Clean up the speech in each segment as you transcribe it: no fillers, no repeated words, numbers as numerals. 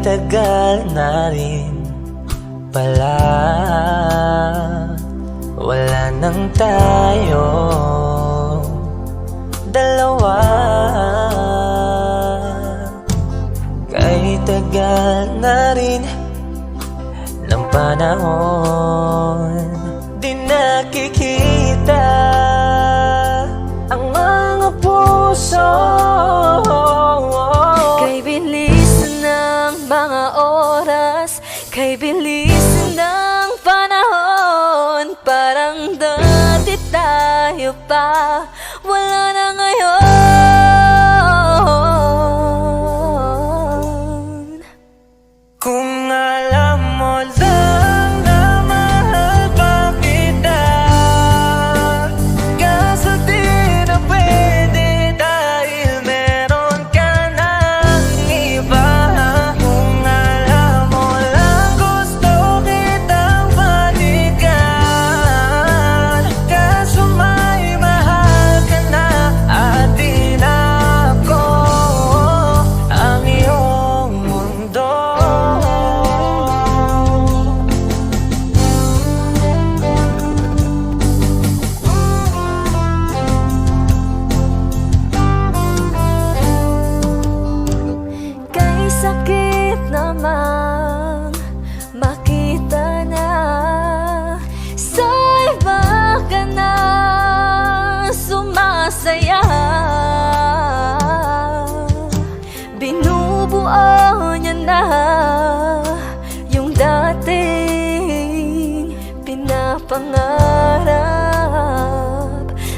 tagal na rin pala, wala nang tayo dalawa. Kay tagal na rin ng panahon, di nakikita ang mga puso. Kay bilis ng mga oras, kay bilis ng panahon, parang dati tayo pa, wala na ngayon. Kung alam mo lang na mahal pa kita, kaso di na pwede dahil meron ka ng iba. Kung alam mo lang gusto kitang balikan, kaso may mahal ka na at di na ako ang iyong mundo. Kay sakit namang makita na sa iba ka na sumasaya. Binubuo niya na yung dating pinapangarap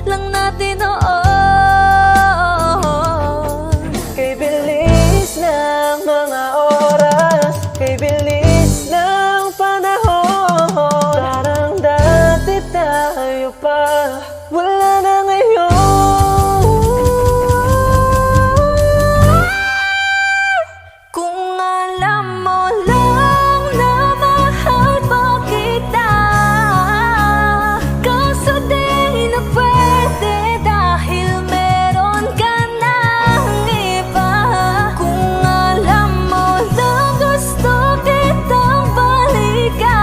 lang natin noon. Kay bilis ng mga oras, kay bilis ng panahon, parang dati tayo pa, wala na ngayon. Kung alam mo lang na mahal pa kita, kaso di na pwede dahil meron ka ng iba. Kung alam mo lang gusto kitang balikan,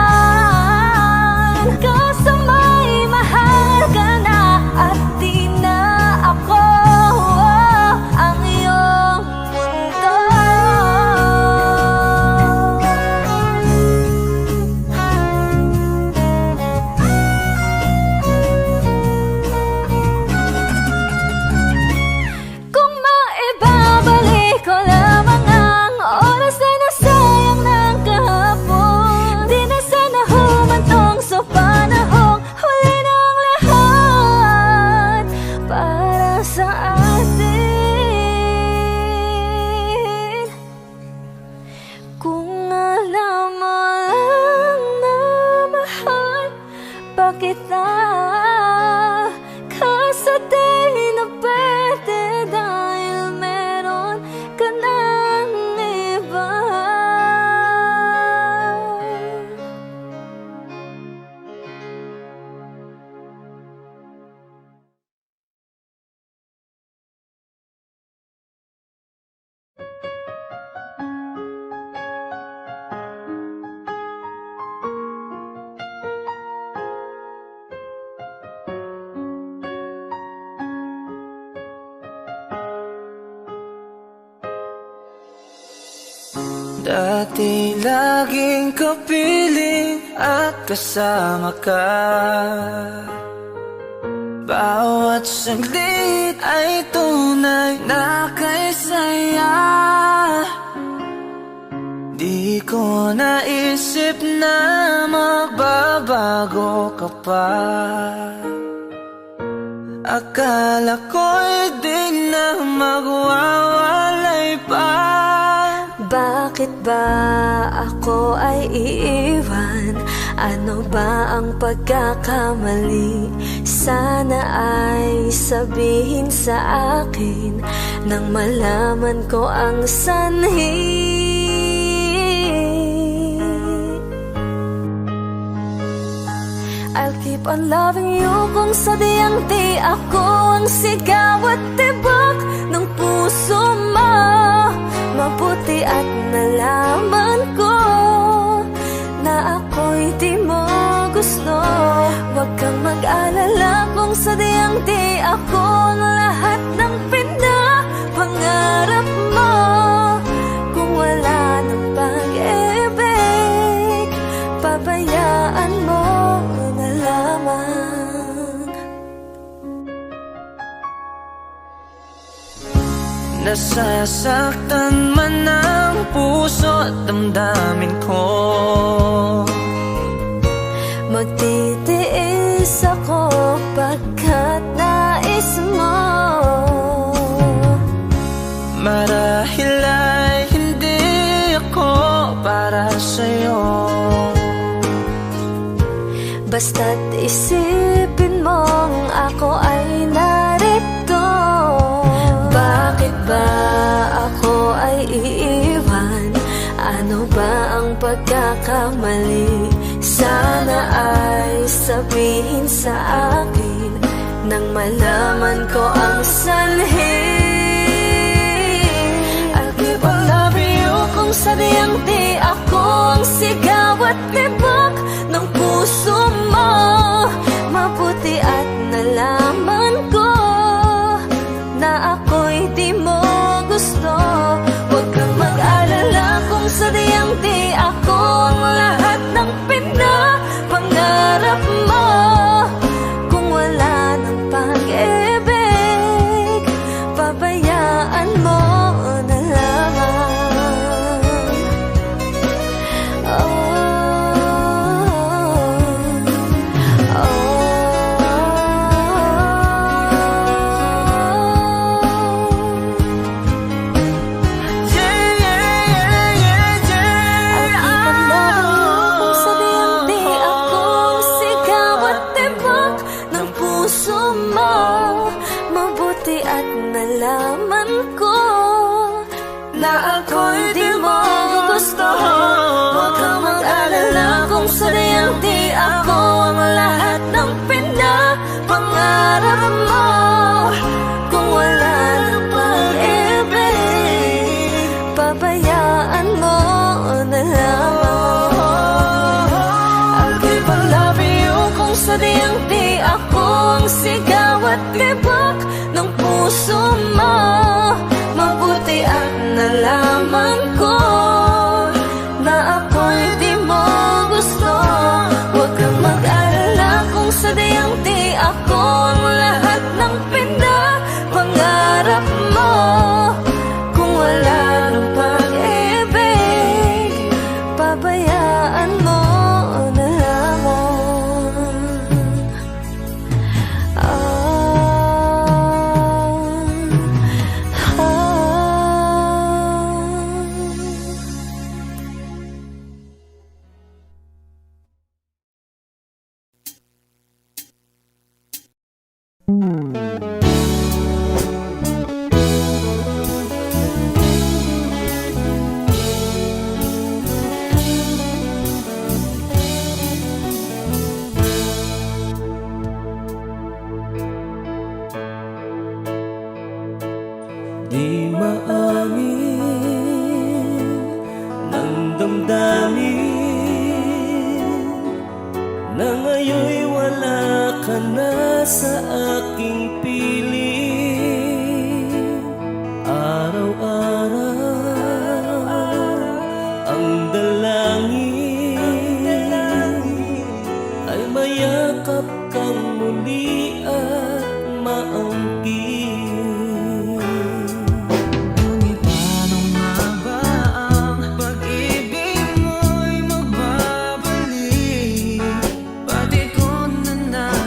kaso may mahal ka na at di na ako ang iyong mundo. Kung maibabalik ko lamang ang oras na nasayang ng kahapon, di na sana humantong sa panahong huli ng lahat para sa atin. Kung alam mo lang na mahal pa kita, kaso di na pwede dahil meron ka ng iba. Dati laging kapiling at kasama ka, bawat saglit ay tunay na kay saya. Di ko naisip na magbabago ka pa, akala ko'y di na magwawalay pa. Bakit ba ako ay iiwan? Ano ba ang pagkakamali? Sana ay sabihin sa akin nang malaman ko ang sanhi. I'll keep on loving you kung sadyang di ako ang sigaw at tibok ng puso mo. Mabuti at nalaman ko na ako'y di mo gusto. Huwag kang mag-alala kung sadyang di ako ang lahat ng pinapangarap mo. Kung wala ng pag-ibig, pabayaan mo na lamang. Nasasaktan man ang puso at damdamin ko, magtitiis ako pagkat nais mo. marahil ay hindi ako para sa'yo. Basta't isipin mong ako ay narito. Bakit ba ako ay iiwan? Ano ba ang pagkakamali? Sana ay sabihin sa akin nang malaman ko ang sanhi. I'll keep on loving you kung sadyang di ako ang sigaw at tibok ng puso mo. Mabuti at nalaman ko na ako'y di mo gusto. Huwag kang mag-alala kung sadyang di ako ang lahat ng pinapangarap mo. Kung wala ng pag-ibig, pabayaan mo na lamang. Mabuti at nalaman ko na ako'y di mo gusto. Huwag kang mag-alala kung sadyang di ako ang lahat ng pinapangarap mo. Kung wala ng pag-ibig, pabayaan mo na lamang. I'll keep on loving you kung sadyang di ako ang sigaw at tibok ng puso mo. Mabuti at nalaman ko na ako'y di mo gusto. Huwag kang mag-alala kung sadyang di ako ang lahat ng pinapangarap mo. Kung wala ng pag-ibig, pabayaan mo na lamang. Di maamin ng damdamin na ngayon'y wala ka na sa aking piling. Araw-araw ang dalangin ay mayakap kang muli at maangkin.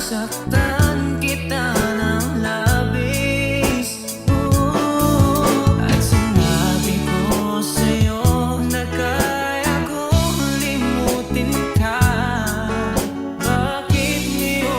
Saktan kita ng labis, at sinabi ko sa'yo na kaya kong limutin ka. Bakit ngayon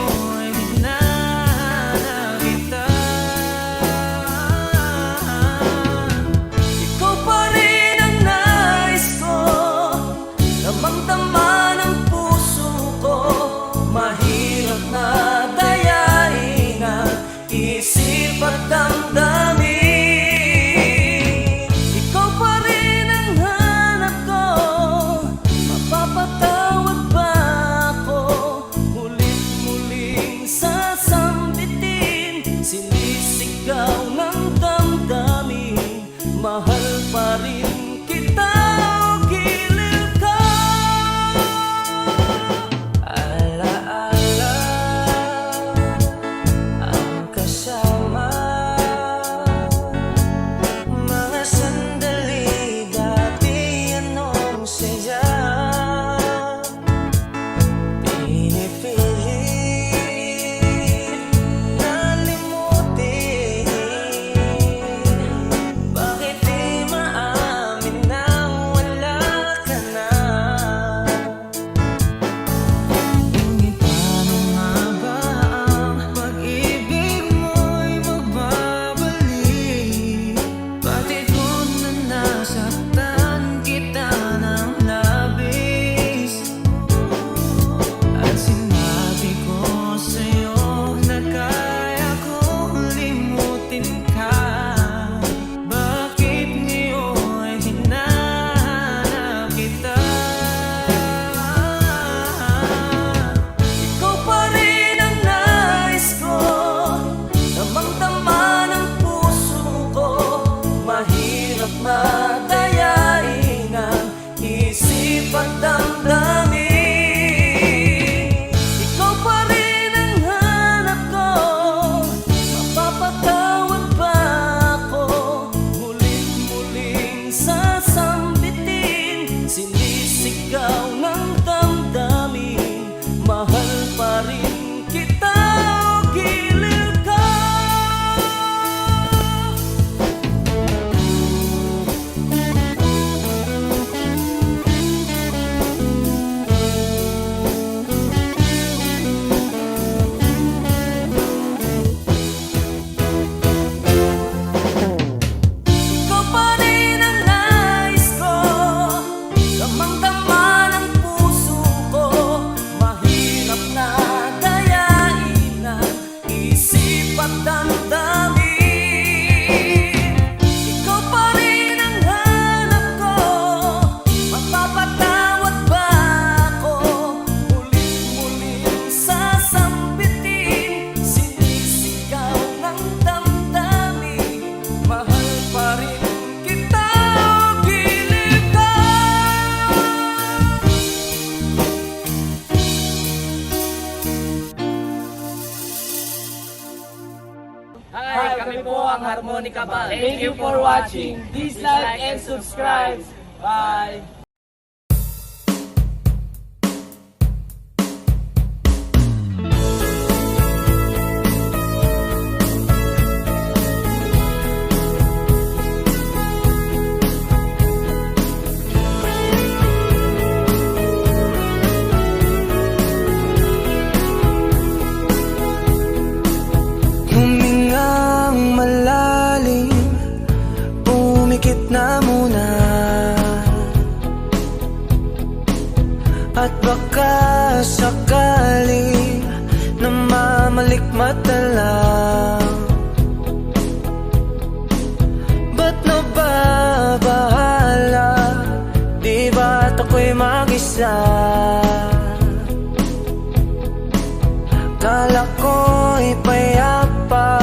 Kami po ang Harmonica Band. Thank you for watching. Please like and subscribe. Bye! Humingang malalim, pumikit na muna. At baka sakali namamalikmata lang. Ba't nababahala? Di ba't ako'y mag-isa? Kala ko'y payapa,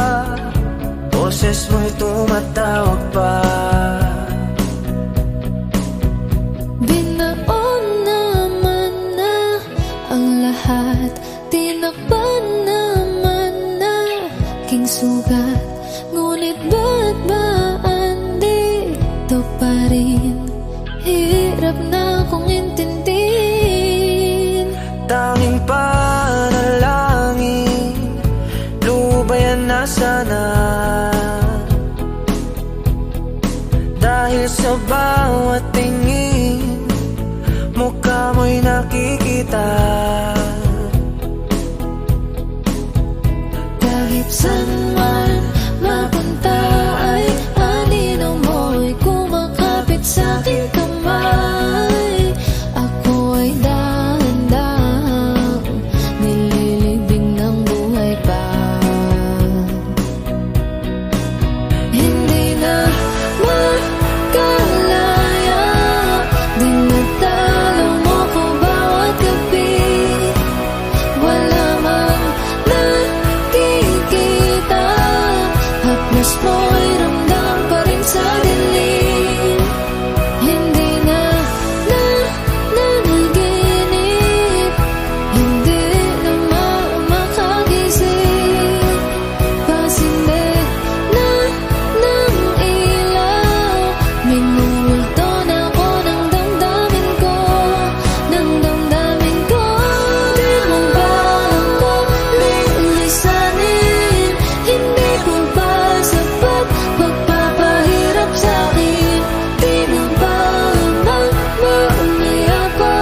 boses mo'y tumatawag pa. Binaon naman na ang lahat, tinakpan naman na king sugat. Ngunit ba't ba andito pa rin? Hirap na kong intindihin. Tanging panalangin, lubayan na sana. Dahil sa bawat tingin, mukha mo'y nakikita. Kahit saan man mapunta ay anino mo'y kumakapit sa aking kamay. Ako ay dahan-dahang nililibing ng buhay pa. Hindi na makalaya, dinadalaw mo ko bawat gabi. Wala mang nakikita, haplos mo'y ramdam pa rin sa dilim. Hindi na nanaginip, hindi na makagising. Pasinde na ng ilaw, minumulto na ako ng damdamin ko, ng damdamin ko. Di mo ba ako lilisanin? Hindi ko ba sapat pagpapahirap sa'kin? Di na ba mamamaya pa?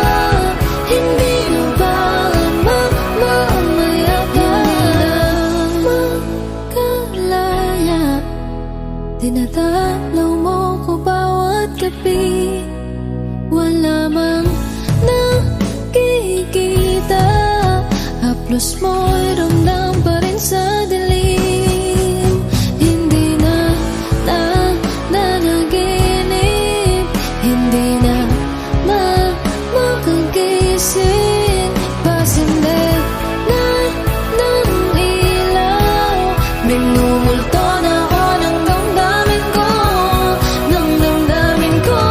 Hindi na ba mamamaya pa? Makalaya, dinadalaw mo ko bawat gabi. Wala mang nakikita, haplos mo'y ramdam pa rin sa dilim. Hindi na nanaginip, hindi na makagising. Pasinde na ng ilaw, minumulto na ako ng damdamin ko, ng damdamin ko.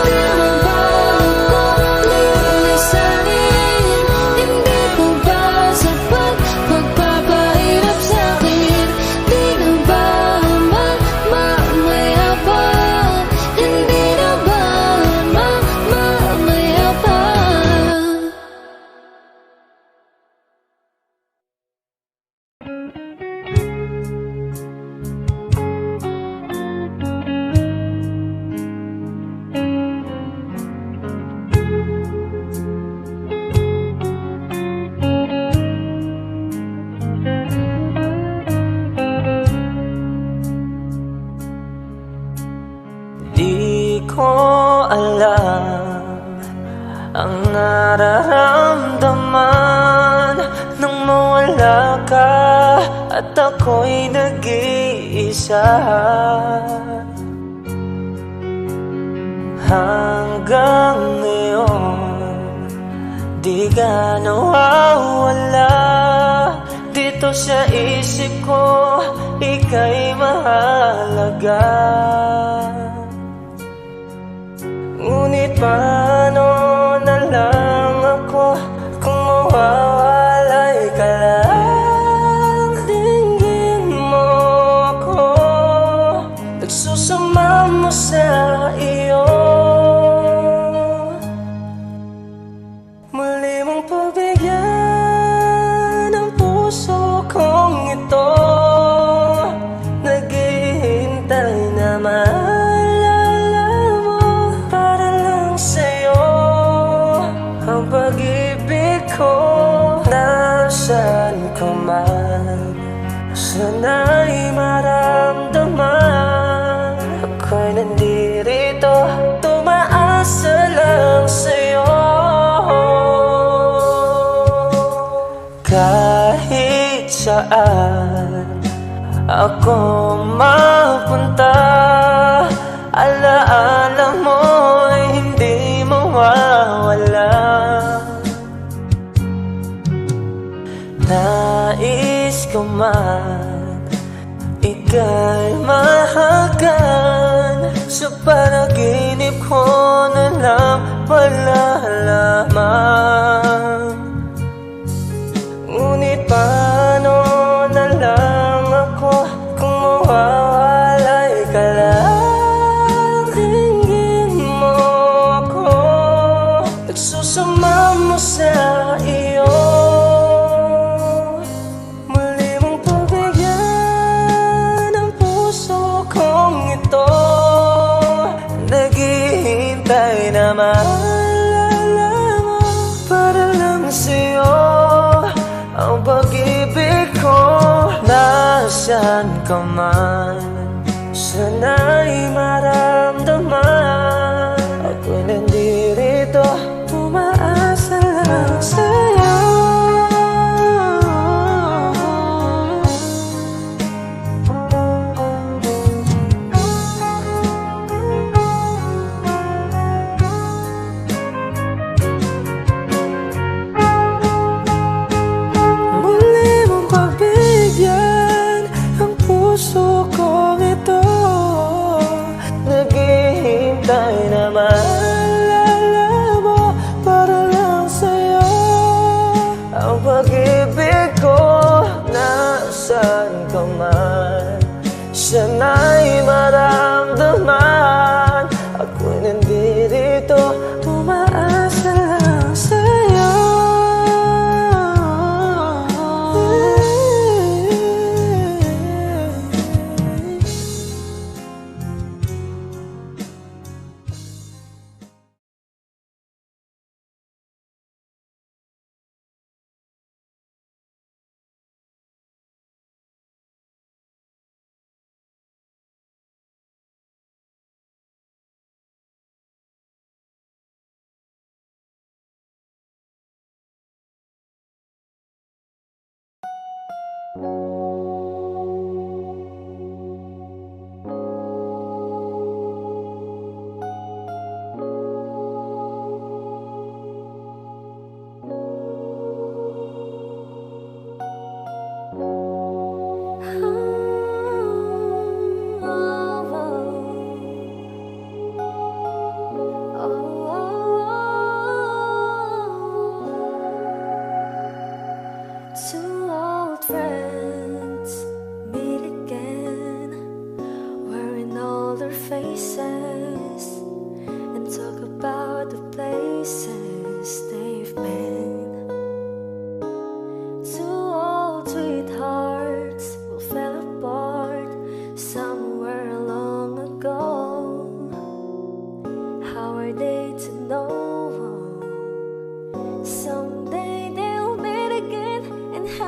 Di mo ba ako lilisanin? Hindi ko ba sapat pagpapahirap sa'kin? Di na ba mamamaya pa? Hindi na ba mamamaya pa? Di ko alam ang nararamdaman nang mawala ka at ako'y nag-iisa. Hanggang ngayon, di ka nawawala dito sa isip ko, ika'y mahalaga. Ngunit paano na lang ako kung mawawalay ka lang? Dinggin mo ako. ko man, sana'y maramdaman. Ako'y nandirito, tumaasa lang sa'yo. Kahit saan ako mapunta, alaala mo'y hindi mawawala. Nais ko man ika'y mahagan, sa panaginip ko na lang malalaman. Ngunit paano na lang ako kung mawawalay ka lang? Tingin mo ako, nagsusama mo sa iyo. Muli mong pagbigyan ang puso kong ito. Naghihintay na maalala mo para lang sa'yo. Ang pag-ibig ko, nasaan ka man, sana'y maramdaman. Ako'y nandirito, tumaasa lang sa'yo. Naghihintay na maalala mo para lang sa'yo. Ang pag-ibig ko, nasaan ka man, sana'y maramdaman. Ako'y nandirito, tumaasa lang sa'yo. Two old friends meet again, wearing older faces, and talk about the places they've been. Two old sweethearts who fell apart somewhere long ago. How are they to know? Someday they'll meet again and have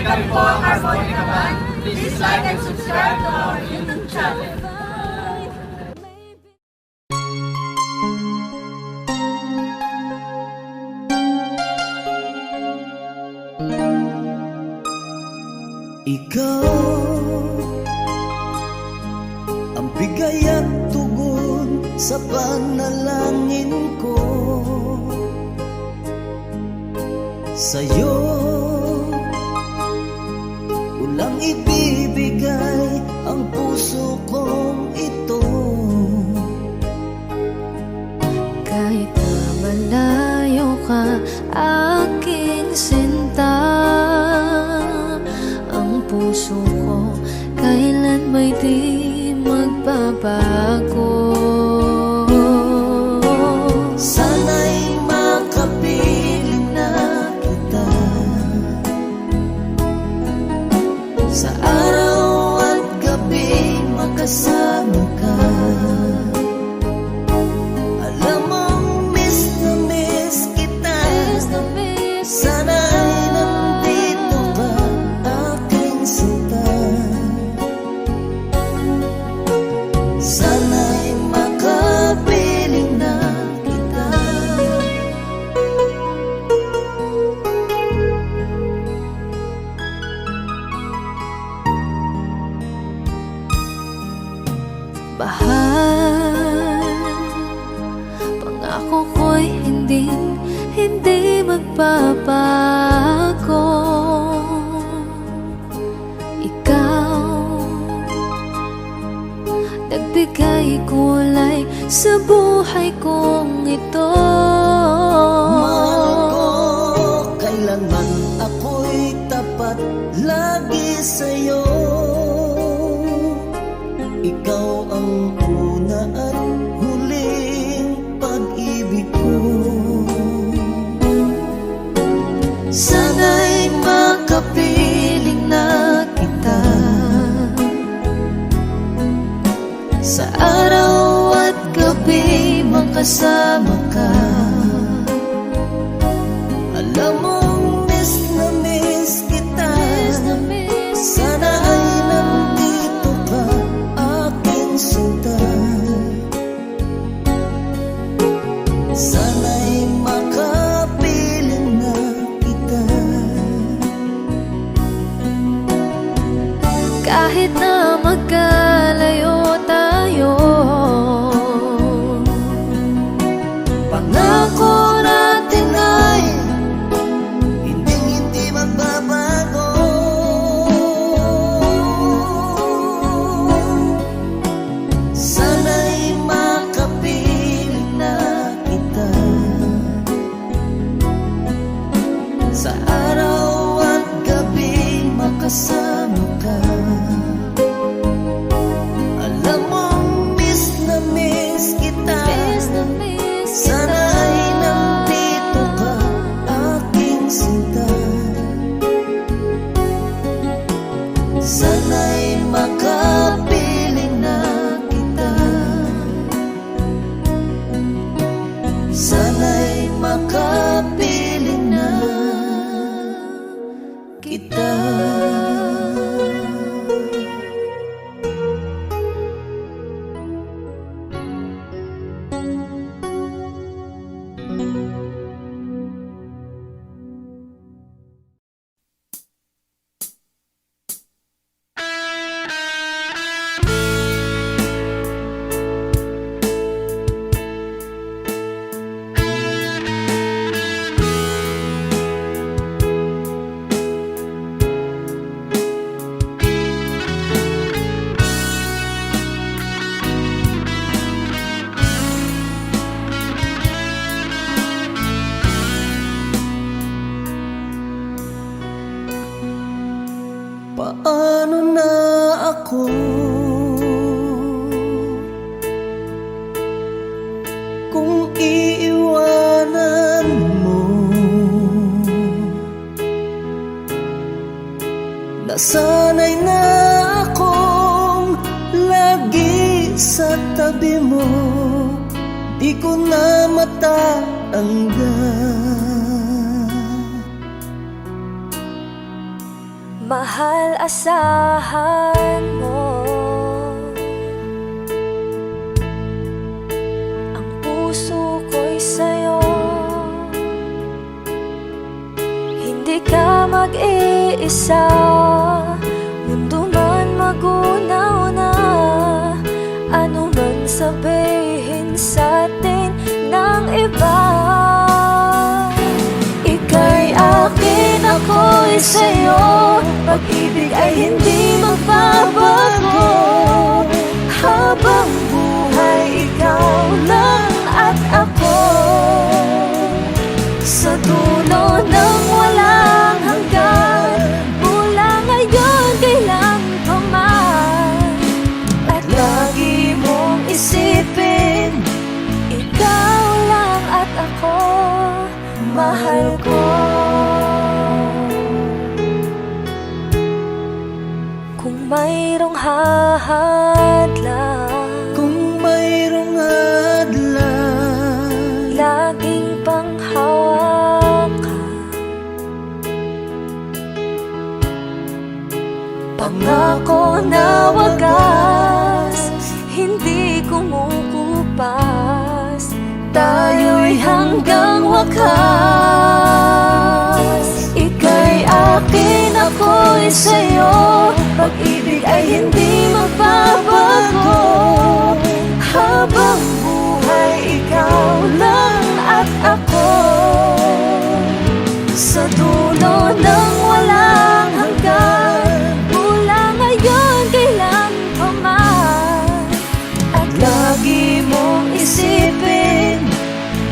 kami po ang Harmonica Band. Please like and subscribe to our YouTube channel. Ikaw ang bigay at tugon sa panalangin ko. Sa'yo ulang ibibigay ang puso kong ito. Kahit na malayo ka, aking sinta, ang puso ko kailan may di magbabago. Sana'y makapiling na kita sa araw at gabi, makasama ka. Alam mong miss na miss kita. Sana'y nandito ka, aking sinta. Sana'y makapiling na kita. Bahal, pangako ko'y hindi magbabago. Ikaw, nagbigay kulay sa buhay kong ito. Mahal ko, kailanman ako'y tapat lagi sa'yo. Ikaw ang una at huling pag-ibig ko. Sana'y makapiling na kita sa araw at gabi, makasama ka. Alam mong miss na miss kita. Sana ay nandito ka, aking sinta. Sana'y makapiling na kita. Kahit na magkalayo tayo, Pangako natin ay hindi magbabago. Sana'y makapiling na kita sa araw at gabi, makasama ka. Alam mong miss na miss kita. Sana ay nandito ka, aking sinta. Sana'y makapiling na kita. Sana'y makapiling na kita. Paano na ako kung iiwanan mo? Nasanay na akong lagi sa tabi mo, di ko na matatanggal. Mahal, asahan mo. Ang puso ko'y sa'yo. Hindi ka mag-iisa. Mundo man magunaw na, ano man sabihin sa'tin ng iba. Ika'y akin, ako'y sa'yo. Pag-ibig ay hindi magbabago. Habang buhay, ikaw lang at ako. Sa dulo ng walang hanggan, mula ngayon kailan pa man. At lagi mong isipin, ikaw lang at ako, mahal ko. Kung mayroong hahadlang, Kung mayroong hadlang, laging panghawakan. Pangako na wagas, hindi kumukupas. Tayo'y hanggang wakas. Ika'y akin, ako'y sa'yo. Pag-ibig ay hindi magbabago. Habang buhay, ikaw lang at ako. Sa dulo ng walang hanggan, mula ngayon kailan pa man. At lagi mong isipin,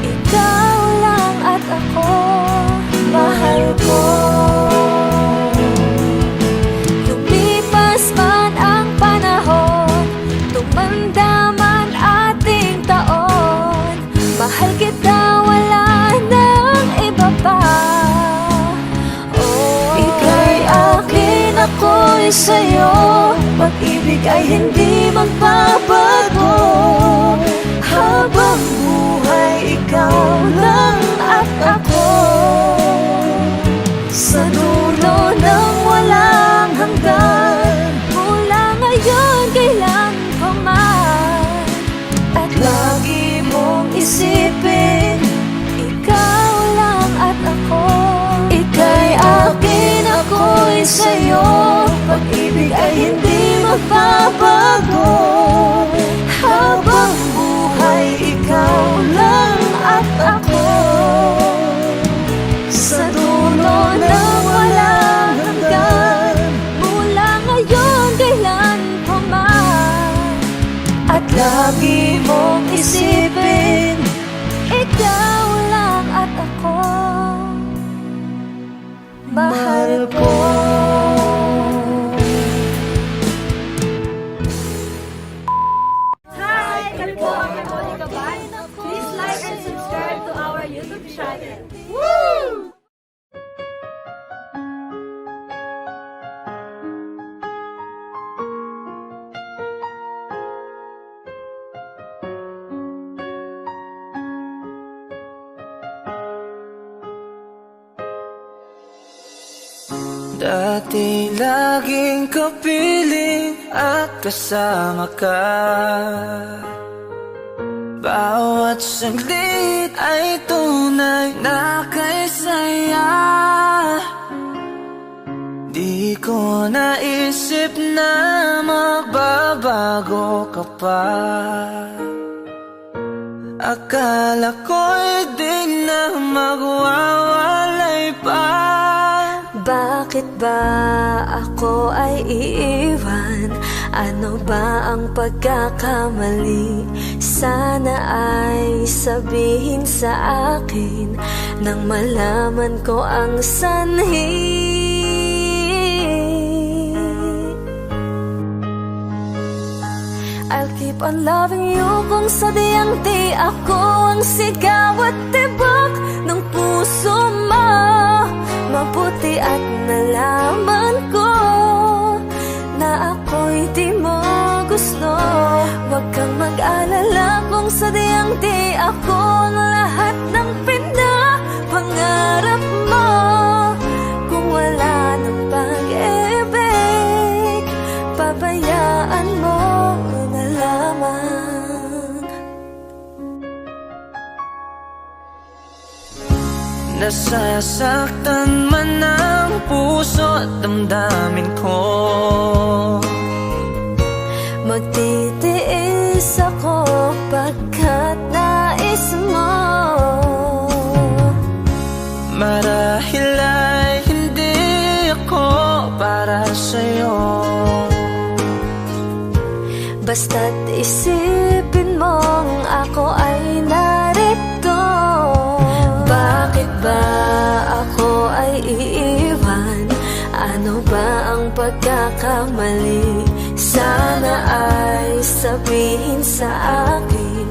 ikaw lang at ako, mahal ko. Lumipas man ang panahon, tumanda man ating taon, mahal kita, wala nang iba pa. Ika'y akin, ako'y sa'yo. Pag-ibig ay hindi magbabago. Habang buhay, ikaw lang at ako. Sa dulo ng walang hanggan, mula ngayon kailan pa man. At lagi mong isipin, ikaw lang at ako. Ika'y akin, ako'y sa'yo. Pag-ibig ay hindi magbabago. Habang buhay, ikaw lang at ako. Sa dulo ng walang hanggan, mula ngayon kailan pa man. At lagi mong isipin, ikaw lang at ako, mahal ko. Hi! Kami po ang Monica Ban. Please like and subscribe to our YouTube channel. Woo! Dati laging kapiling at kasama ka. Bawat saglit ay tunay na kay saya. Di ko naisip na magbabago ka pa. Akala ko'y di na magwawalay pa. Bakit ba ako ay iiwan? Ano ba ang pagkakamali? Sana ay sabihin sa akin nang malaman ko ang sanhi. I'll keep on loving you kung sadyang di ako ang sigaw at tibok ng puso mo. Mabuti at nalaman ko na ako'y di mo gusto. Huwag kang mag-alala kung sadyang di ako ang lahat ng pinapangarap mo. Kung wala ng pag-ibig Nasasaktan man ang puso at damdamin ko. Magtitiis ako pagkat nais mo. Marahil ay hindi ako para sa'yo. Basta't isipin mong ako ay narito. Bakit ba ako ay iiwan? Ano ba ang pagkakamali? Sana ay sabihin sa akin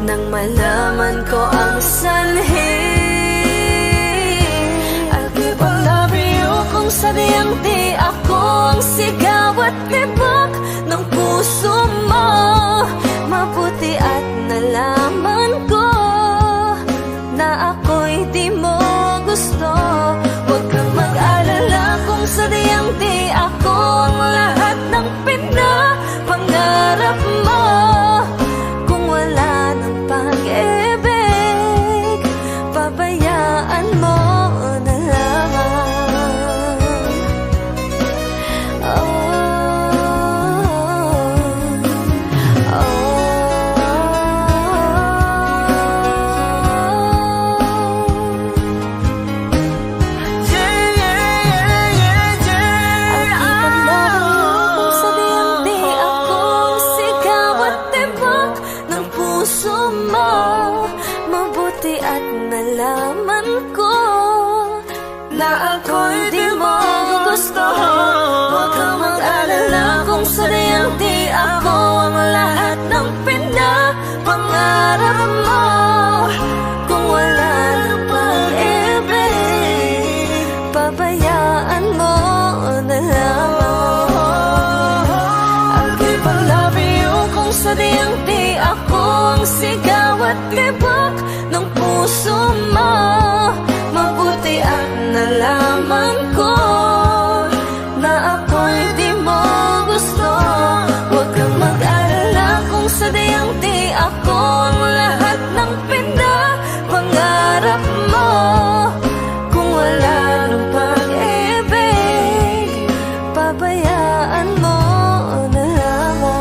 nang malaman ko ang sanhi. I'll keep on loving you kung sadyang di ako ang sigaw at tibok ng puso mo. Mabuti at nalaman ko na ako'y di mo gusto. Huwag kang mag-alala kung sadyang di ako ang lahat ng pinapangarap mo. Kung wala ng pag-ibig, pabayaan mo na lamang. Mabuti at nalaman ko na ako'y di mo gusto. Huwag kang mag-alala kung sadyang di ako ang lahat ng pinapangarap mo. Kung wala ng pag-ibig, pabayaan mo na lamang. I'll keep on loving you kung sadyang di ako ang sigaw at tibok ng puso mo. Mabuti at nalaman ko na ako'y di mo gusto. Huwag kang mag-alala kung sadyang di ako ang lahat ng pinapangarap mo. Kung wala ng pag-ibig, pabayaan mo na lamang.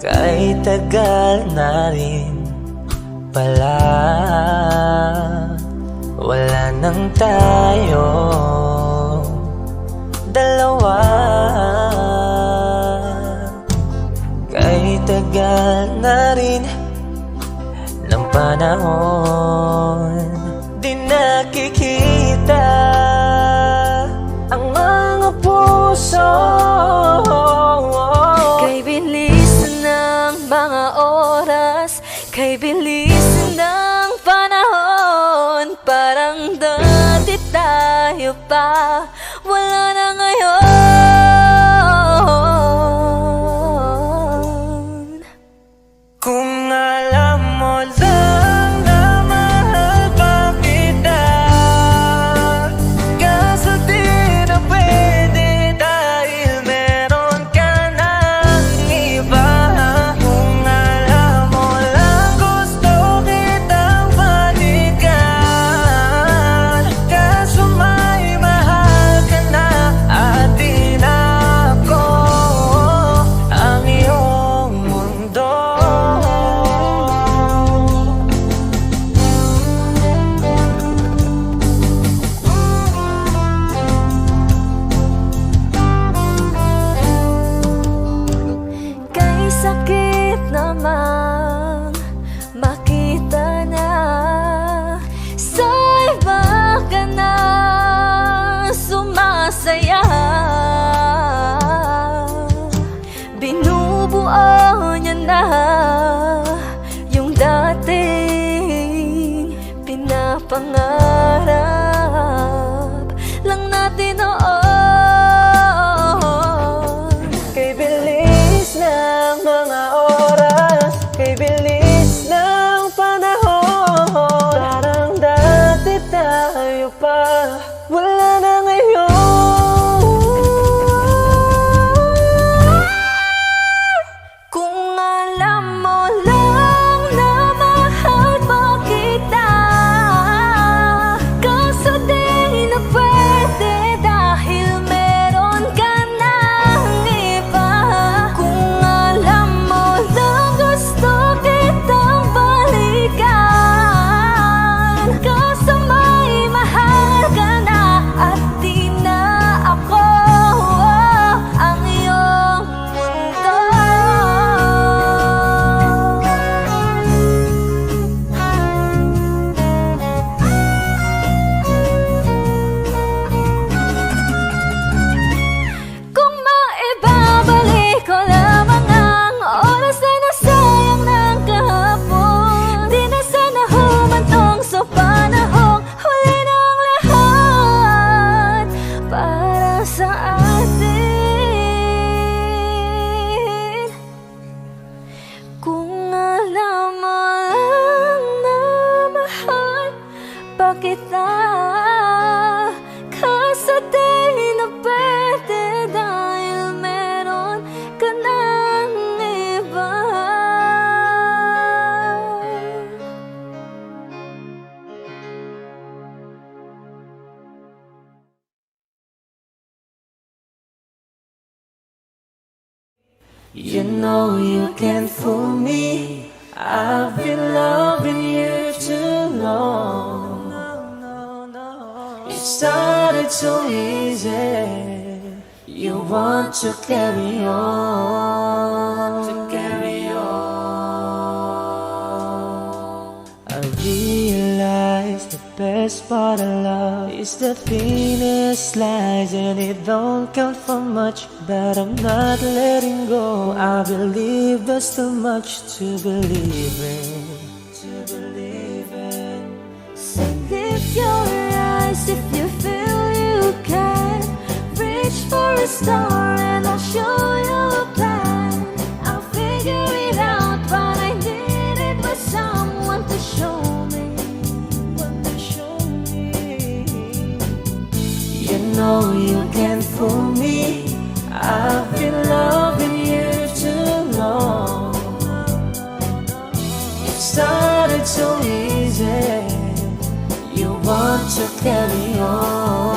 Kahit tagal na rin pala, wala nang tayo dalawa. Kahit tagal na rin ng panahon, di nakikita ang mga puso. Kay bilis ng mga oras, kay bilis ng panahon, parang dati tayo pa, wala na ngayon. Kung alam mo lang na mahal pa kita, kaso di na pwede dahil meron ka ng iba. Kung alam mo lang gusto kitang balikan, kaso may mahal ka na at di na ako ang iyong mundo. Kay sakit naman makita na sa iba ka na sumasaya. kita. Kasaday na pwede dahil meron ka ng iba. You know you can't fool me. I've been loving you too long. It started so easy. You want to carry on, I realize the best part of love is the thinnest slice, and it don't count for much, but I'm not letting go. I believe there's too much to believe in. So lift your eyes if you feel you can. Reach for a star and I'll show you a plan. I'll figure it out, but I needed was someone to show me. You know you can't fool me. I've been loving you too long. It started so easy. You want to carry on,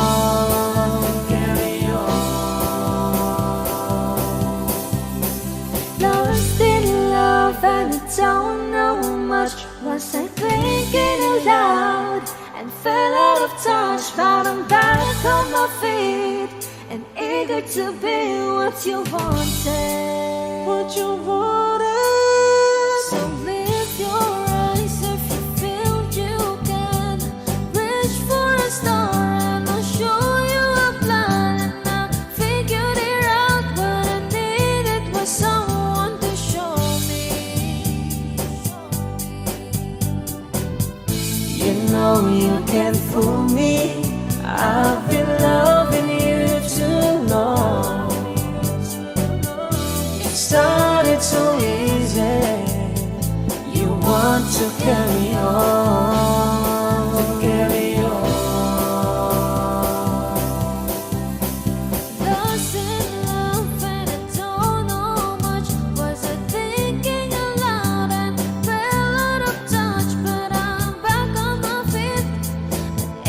Lost in love and I don't know much. Was I thinking aloud and fell out of touch? But I'm back on my feet and eager to be what you wanted. So lift your eyes if you feel you can. Reach for a star and I'll show you a plan. And I figured it out, what I needed was someone to show me. You know you can't fool me. I've been loving you too long. It started so easy. You want to carry on, Lost in love and I don't know much. Was I thinking aloud and fell out of touch? But I'm back on my feet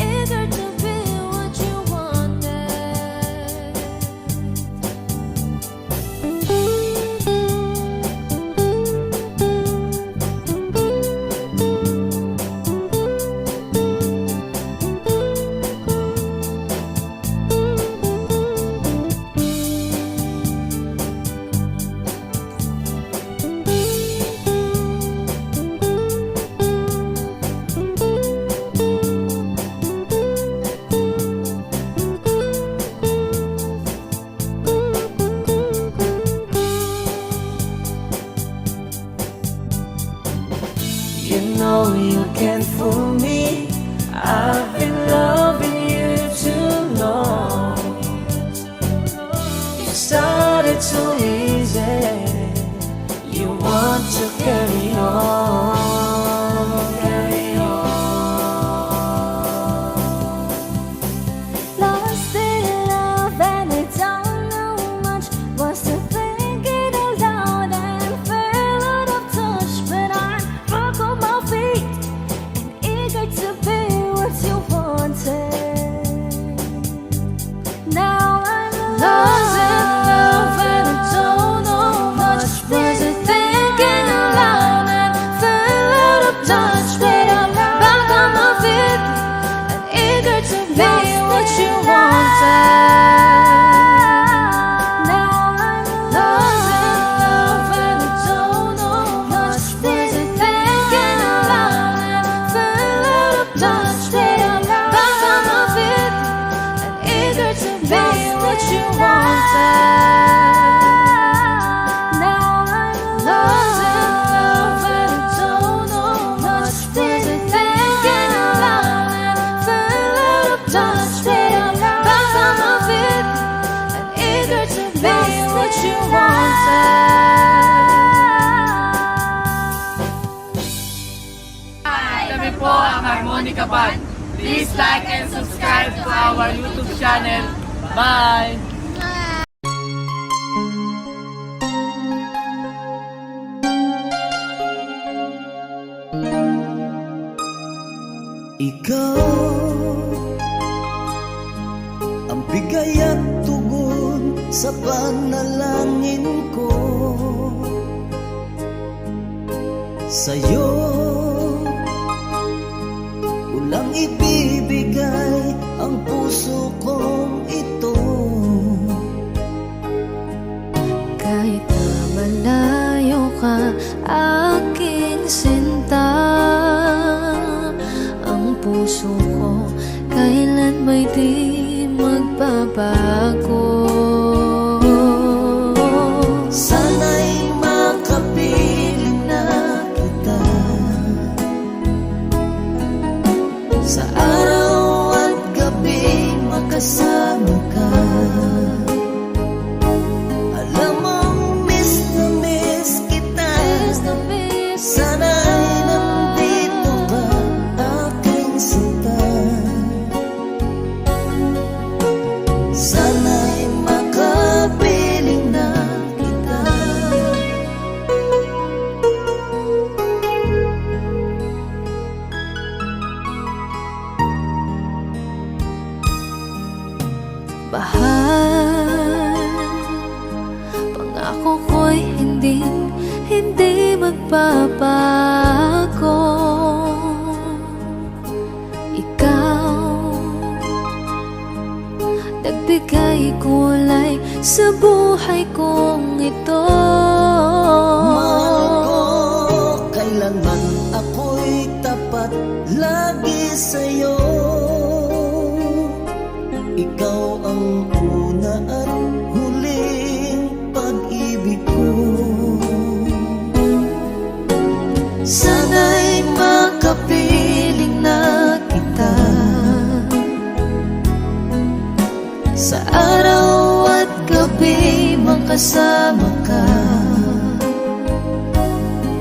and eager to be what you You know you can't fool me. I've been loving you too long. It started so easy. You want to carry on, Lost in love and I don't know much. Was I thinking aloud and fell out of touch? But I'm back on my feet and eager to be what you wanted. Now I'm lost in love and I don't know much. Was I thinking aloud and fell out of touch? But I'm back on my feet and eager to be what you wanted. Now I'm lost in love and I don't know much. Was I thinking aloud and fell out of touch? But I'm back on my feet and eager to be what you wanted. Now I'm lost in love and I don't know much. Was I thinking aloud and fell out of touch? But I'm back on my feet and eager to be what you wanted. Kami po ang Harmonica Band. Please like and subscribe to our YouTube channel. Bye! Ikaw ang bigay at tugon sa panalangin ko. Sa'yo ulang ibibigay ang puso kong ito. Kahit na malayo ka, aking sinta, ang puso ko kailan may di magbabago. Sana'y makapiling na kita sa araw at gabi, makasama ka. Alam mong miss na miss kita. Sana'y nandito ka, aking sinta. Sana'y makapiling na kita. Bahal, pangako ko'y hindi magbabago. Ikaw, nagbigay kulay sa buhay kong ito. Mahal ko, kailanman ako'y tapat lagi sa'yo. Ikaw ang una at huling pag-ibig ko. Sana'y makapiling na kita sa araw at gabi, makasama ka.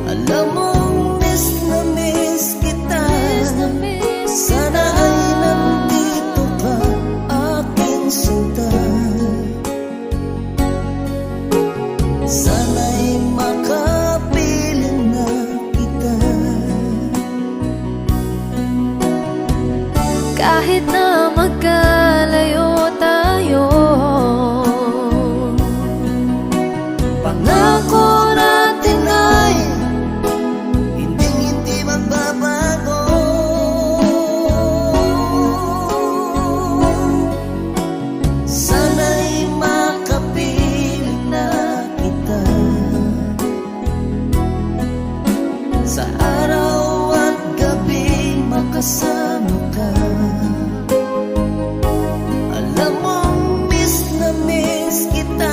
Alam mong miss na miss kita. Sana ay nandito ka, aking sinta. Sana'y makapiling na kita. Kahit na magkalayo tayo, Pangako natin ay hindi magbabago. Sana'y makapiling na kita sa araw at gabi, makasama ka. Alam mong miss na miss kita.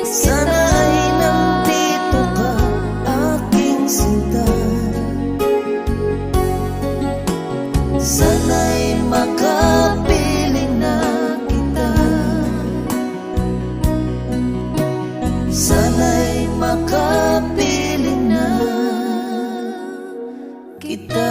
Sana ay nandito ka, aking sinta. Sana'y makapiling na kita. Sana'y makapiling na kita.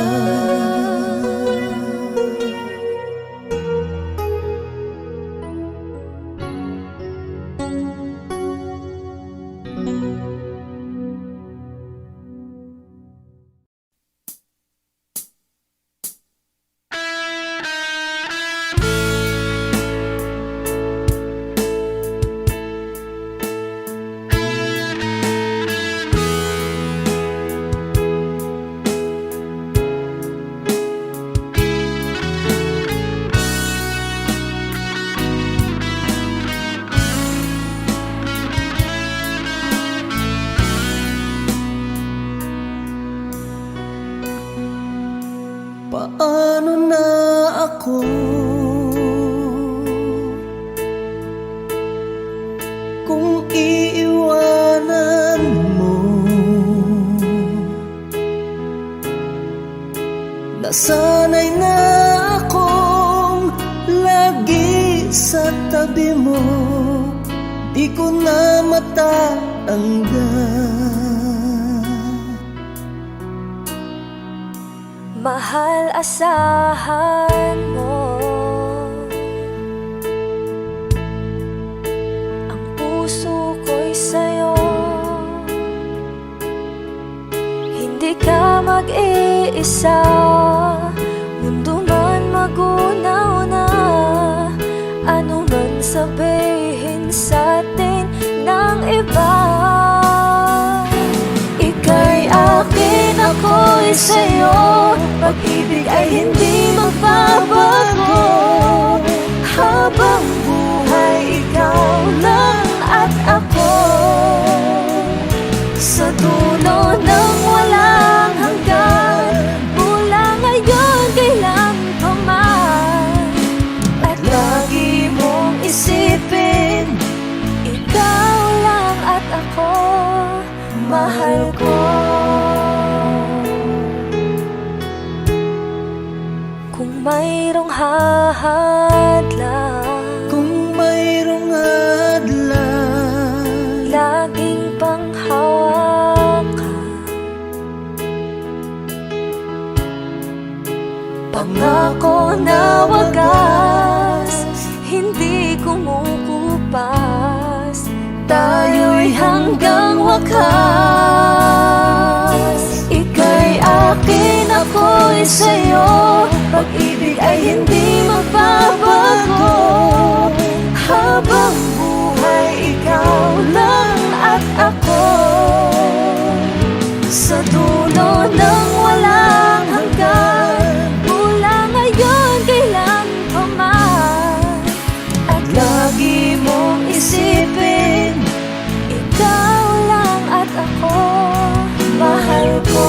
Paano na ako kung iiwanan mo? Nasanay na akong lagi sa tabi mo, di ko na matatanggal. Mahal, asahan mo. Ang puso ko'y sa'yo. Hindi ka mag-iisa. Mundo man magunaw na, ano man sabihin sa'tin ng iba. Ika'y akin, ako'y sa'yo. Pag-ibig ay hindi magbabago. Habang buhay, ikaw lang at ako. Sa dulo ng walang hanggan, mula ngayon kailan pa man. At lagi mong isipin, ikaw lang at ako, mahal ko. Kung mayroong hahadlang, Kung mayroong hadlang, laging panghawakan. Pangako na wagas, hindi kumukupas. Tayo'y hanggang wakas. Ika'y akin, ako'y sa'yo. Pag-ibig ay hindi magbabago. Habang buhay, ikaw lang at ako. Sa dulo ng walang hanggan, mula ngayon kailan pa man. At lagi mong isipin, ikaw lang at ako, mahal ko.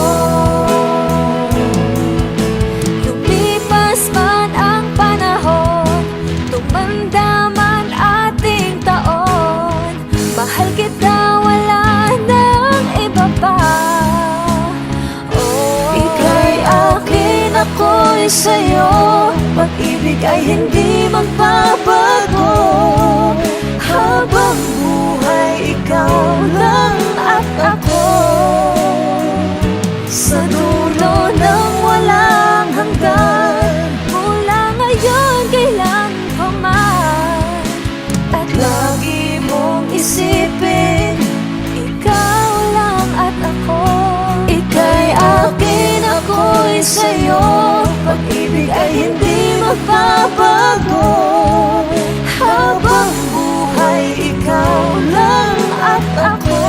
Lumipas man ang panahon, tumanda man ating taon, mahal kita, wala nang iba pa. Ika'y akin, ako'y sa'yo. Pag-ibig ay hindi magbabago. Habang buhay, ikaw lang at ako. Sa dulo ng walang hanggan, mula ngayon kailan pa man. At lagi mong isipin, ikaw lang at ako. Ika'y akin, ako'y sa'yo. Pag-ibig ay hindi magbabago. Habang buhay, ikaw lang at ako.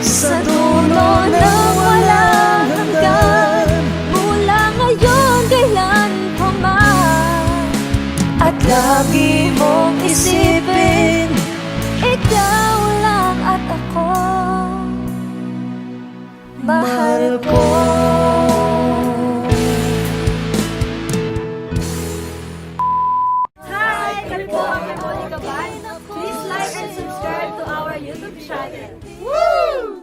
Sa dulo ng walang hanggan, mula ngayon kailan pa man. At lagi mong isipin, ikaw lang at ako, mahal ko. Hi! Kami po ang Monica Ban. Please like and subscribe to our YouTube channel. Woo!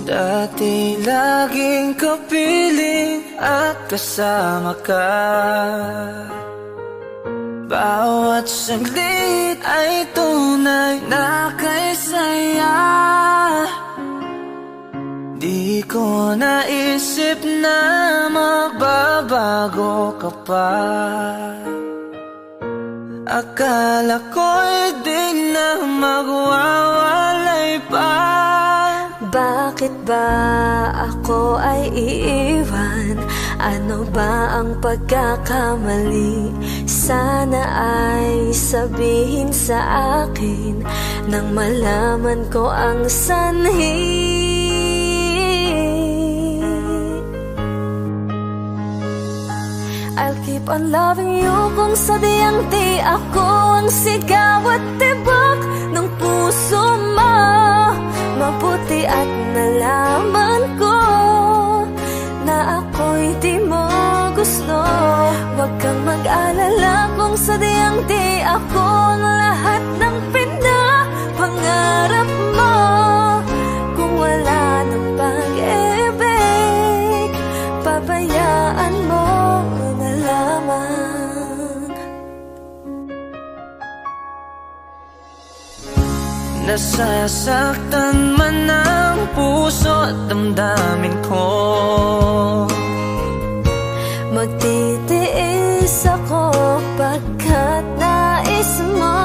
Dati laging kapiling at kasama ka. Bawat saglit ay tunay na kay saya. Di ko naisip na magbabago ka pa. Akala ko'y di na magwawalay pa. Bakit ba ako ay iiwan? Ano ba ang pagkakamali? Sana ay sabihin sa akin nang malaman ko ang sanhi. I'll keep on loving you kung sadyang di ako ang sigaw at tibok ng puso mo. Mabuti at nalaman ko na ako'y di mo gusto. Huwag kang mag-alala kung sadyang di ako ang lahat ng pinapangarap mo. Kung wala nang pag-ibig Nasaktan man ang puso at damdamin ko. Magtitiis ako pagkat nais mo.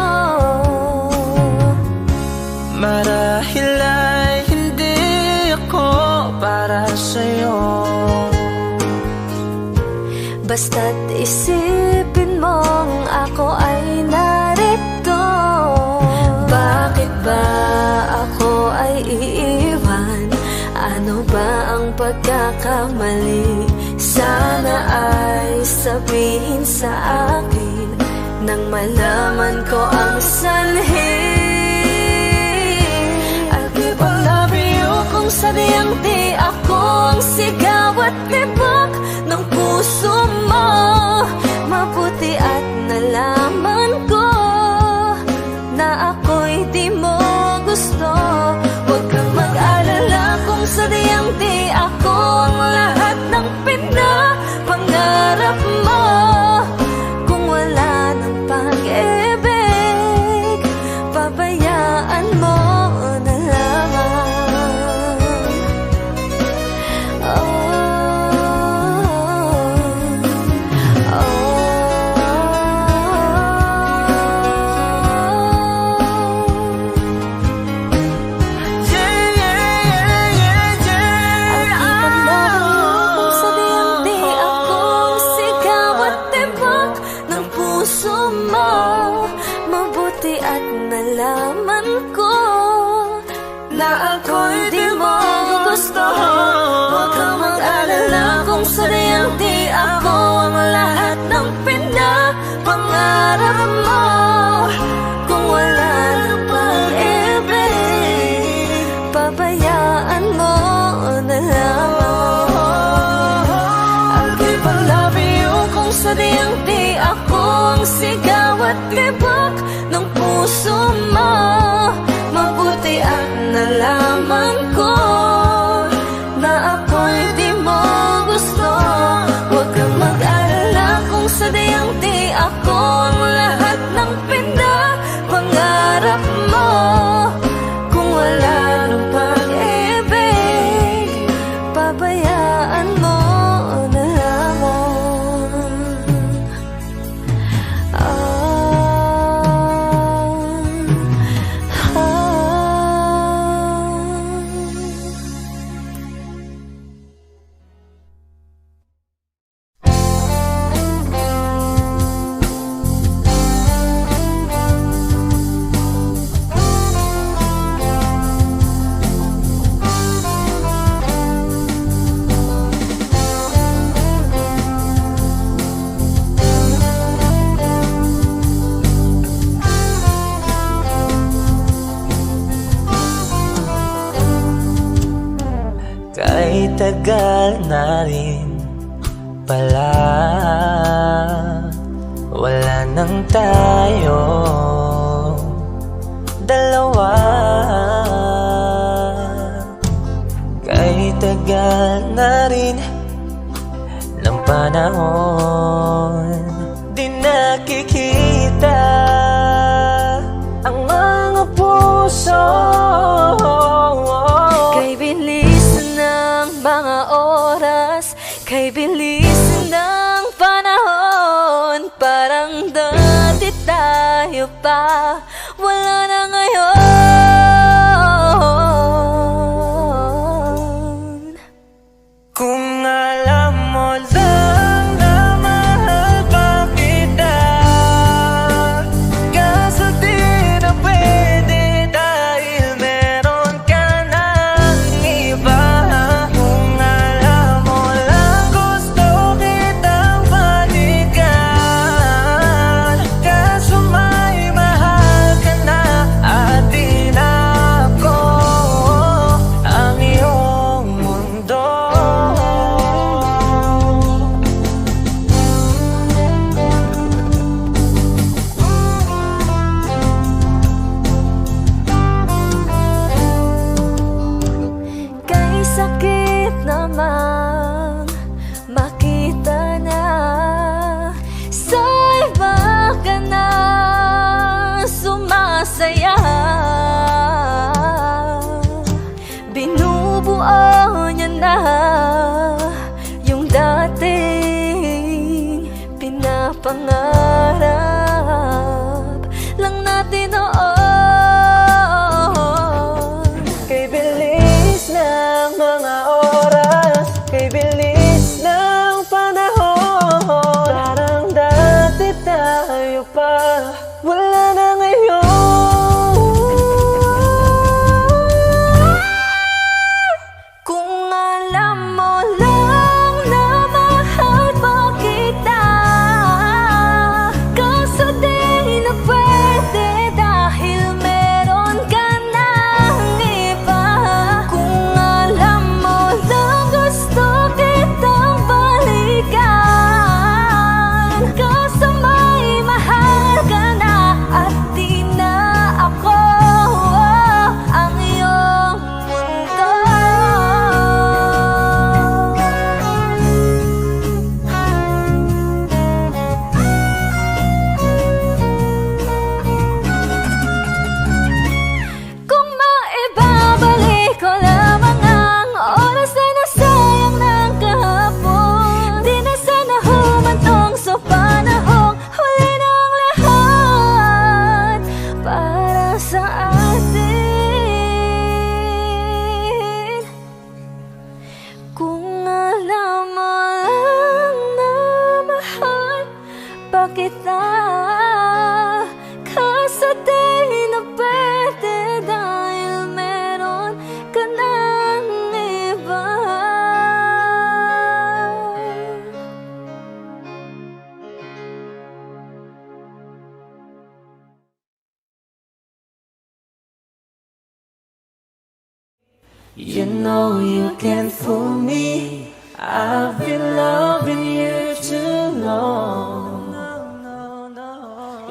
Marahil ay hindi ako para sa'yo. Basta't isipin mong ako ay narito. Bakit ba ako ay iiwan? Ano ba ang pagkakamali? Sana ay sabihin sa akin nang malaman ko ang sanhi. I'll keep on loving you kung sadyang di ako ang sigaw at tibok ng puso mo. Mabuti at nalaman ko na ako'y di mo gusto. Huwag kang mag-alala kung sadyang di ako ang lahat ng pinapangarap mo. Kung wala ng pag-ibig, pabayaan mo na lamang. Mabuti at nalaman ko na ako'y di mo gusto. Huwag kang mag-alala kung sadyang di ako ang lahat ng pinapangarap mo. Kung wala ng pag-ibig, pabayaan mo na lamang. I'll keep on loving you kung sadyang di ako ang sigaw at tibok ng puso mo. Mabuti at nalaman ko na ako'y di mo gusto. Huwag kang mag-alala kung sadyang di ako ang lahat ng pinapangarap mo. Kung wala ng pag-ibig, pabayaan mo na lamang. Kahit tagal na rin pala, wala nang tayo dalawa. Kahit tagal na rin ng panahon, di nakikita ang mga puso. Kay bilis ng mga oras, kay bilis ng panahon, parang dati tayo pa, wala na ngayon. Kung alam mo lang na mahal pa kita, kaso di na pwede dahil meron You know you can't fool me. I've been loving you too long.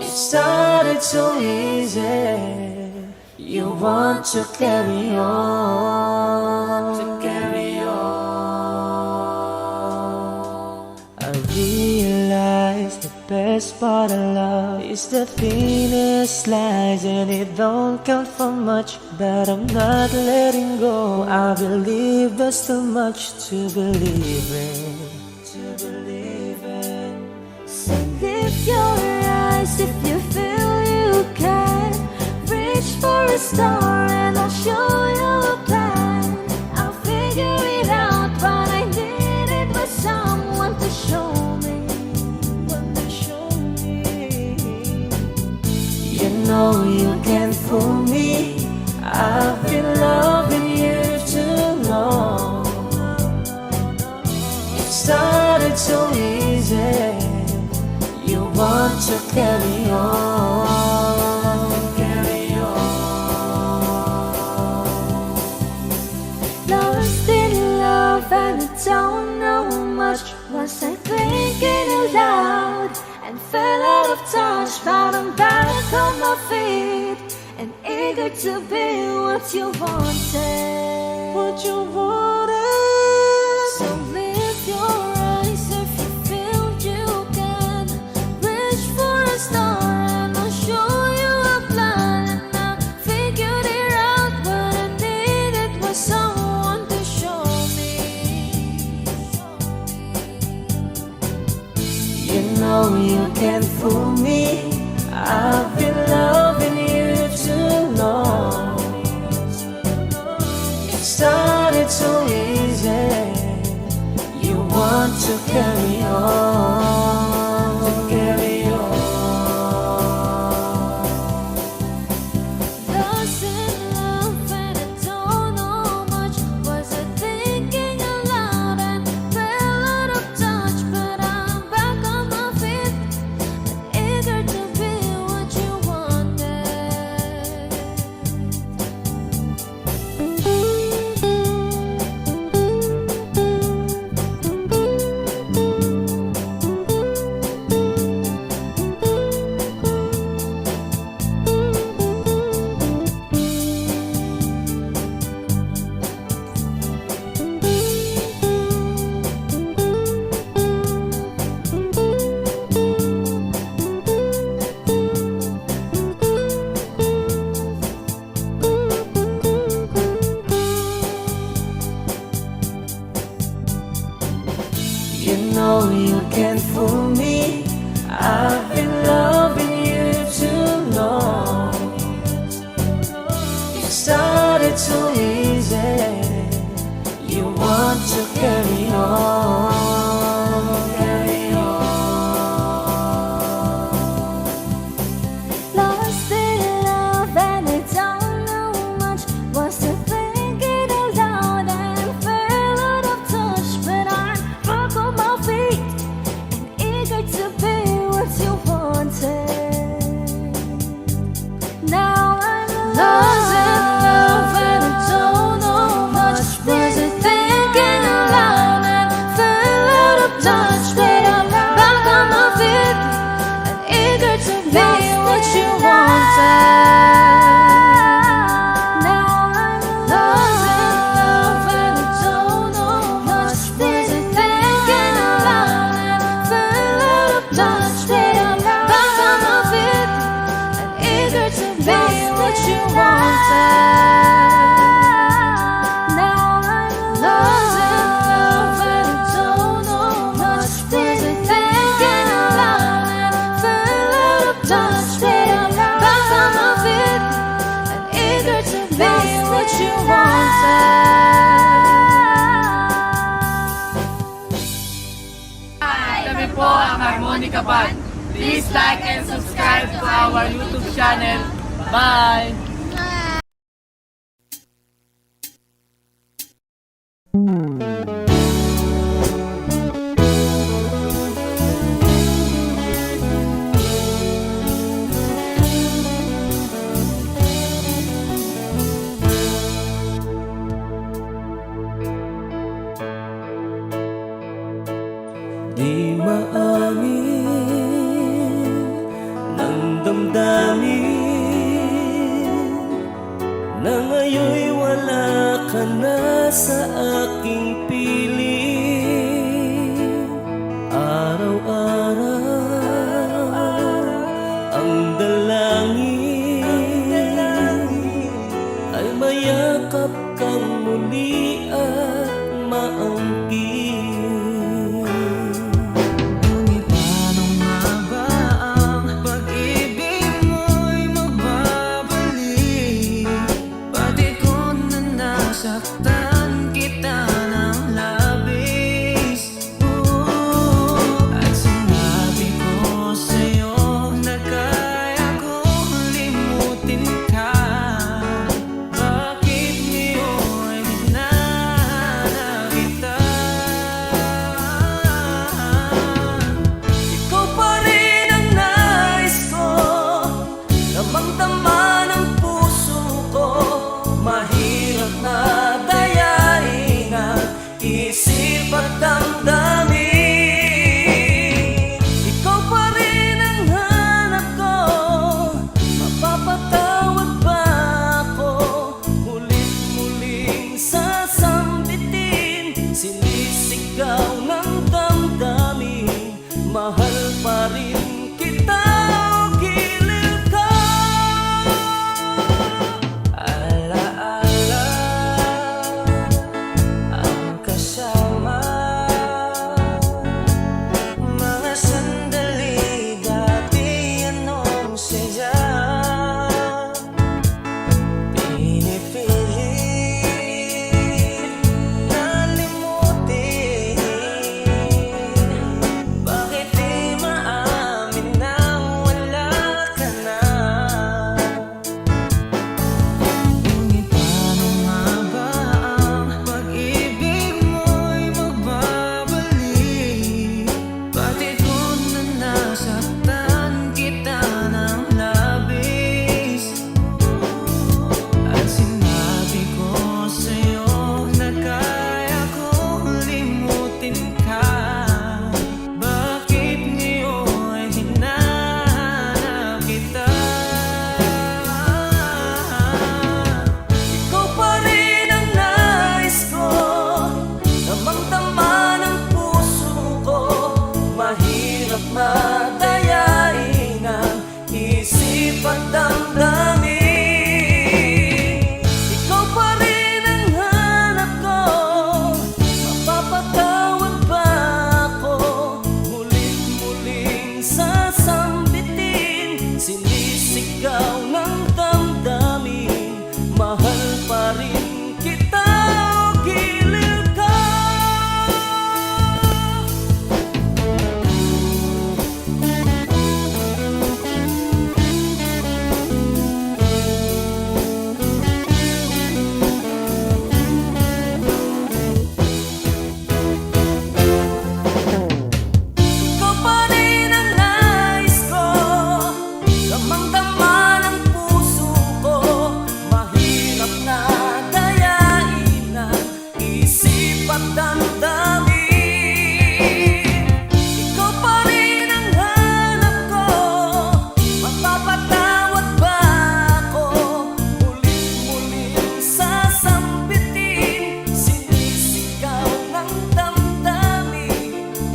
It started so easy. You want to carry on, I realize the best part of love is the thinnest slice, and it don't count for much, but I'm not letting go. I believe there's too much to believe in. So lift your eyes if you feel you can. Reach for a star and I'll show you a plan. I'll figure it out, but I needed was someone to show me. You know you can't fool me. I've been loving you too long. It started so easy. You want to carry on, Lost in love and I don't know much. Was I thinking aloud and fell out of touch? But I'm back on my feet and eager to be what you wanted. So lift your eyes if you feel you can. Reach for a star and I'll show you a plan. And I figured it out, but I needed was someone to show me. You know you can't fool me. I've been loving you too long. It started so easy. You want to carry on, Lost in love and I don't know much. Was I thinking aloud and fell out of touch? But I'm back on my feet and eager to be what you wanted. You know you can't fool me. I've been loving you too long. It started so easy. You want to carry on, Lost in love and I don't know much. Was I thinking aloud and fell out of touch? But I'm back on my feet and eager to be what you wanted. Now I'm lost in love and I don't know much. Was I thinking aloud and fell out of touch? But I'm back on my feet and eager to be what you wanted. Now I'm lost in love and I don't know much. Was I thinking aloud and fell out of touch? But I'm back on my feet and eager to be what you wanted. Now I'm lost in love and I don't know much. Was I thinking aloud and fell out of touch? But I'm back on my feet and eager to be what you wanted. Kami po ang Harmonica Band. Please like and subscribe to our YouTube channel. Bye! damdamin na ngayon'y wala ka na sa aking piling. Araw-araw ang dalangin ay mayakap kang muli at maangkin. Ngunit paano nga ba ang pag-ibig mo'y magbabalik? Pati ko na nasaktan kita ng labis. At sinabi ko sa'yo na kaya kong limutin ka. Bakit ngayon hinahanap kita? Ikaw pa rin ang nais ko, damang-dama ng puso ko. Mahirap na dayain ang isip at damdamin. Ikaw pa rin ang hanap ko, mapapatawad ba ako? Mulit-muling sasambitin, sinisigaw ng damdamin. Mahal pa rin kita o giliw ka. Alaala ang kasama, mga sandali dati anong sadya. Pinipilit na limutin, bakit di maamin na wala ka na? Ngunit paano nga ba ang pag-ibig mo'y magbabalik? Pati ko na nasaktan kita ng labis. At sinabi ko sa'yo na kaya kong limutin ka. Bakit ngayon hinahanap kita? Ikaw pa rin ang nais ko, damang-dama ng puso ko. Mahirap madayain ang isip at damdamin. Ikaw pa rin ang hanap ko, mapapatawad ba ako? Mulit-muling sasambitin, sinisigaw ng damdamin. Mahal pa rin kita o giliw ka. Ikaw pa rin ang nais ko, damang-dama ng puso ko. Mahirap na dayain ang isip at damdamin. Ikaw pa rin ang hanap ko, mapapatawad ba ako? Mulit-muling sasambitin, sinisigaw ng damdamin.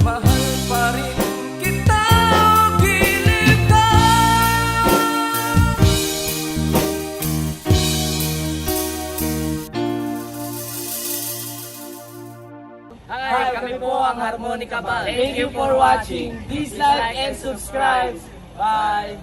Mahal pa rin kita o giliw ka. Hi, kami po ang Harmonica Band. Thank you for watching. Please like and subscribe. Bye!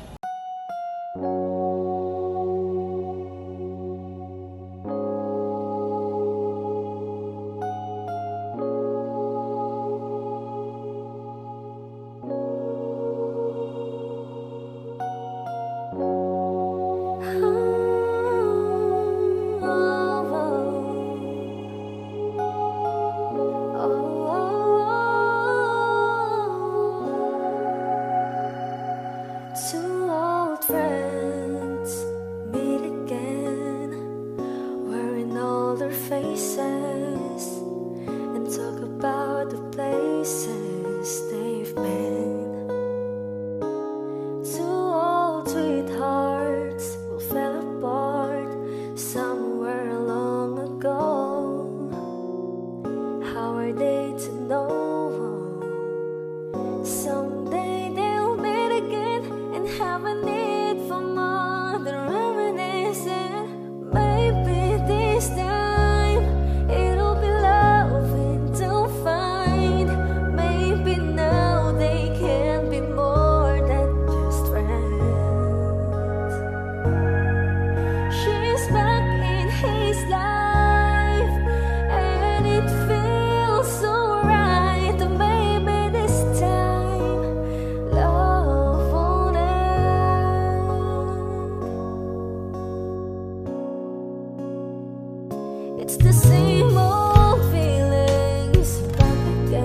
Two old friends meet again, wearing older faces, and talk about the places they've been. Two old sweethearts It's the same old